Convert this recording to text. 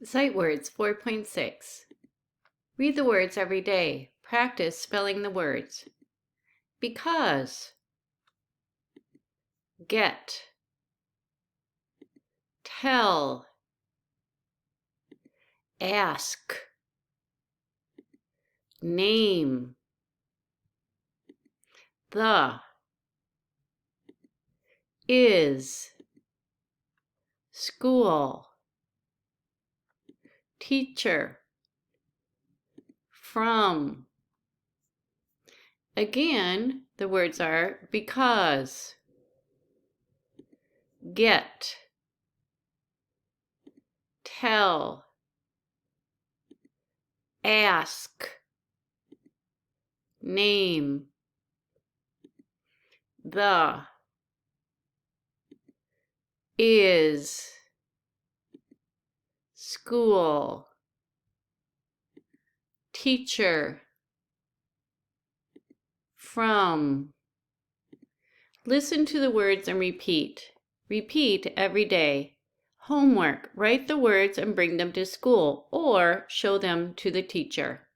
Sight Words 4.6. Read the words every day. Practice spelling the words. Because, get, tell, ask, name, the, is, school, teacher, from. Again, the words are because, get, tell, ask, name, the, is, school, teacher, from. Listen to the words and repeat. Repeat every day. Homework. Write the words and bring them to school or show them to the teacher.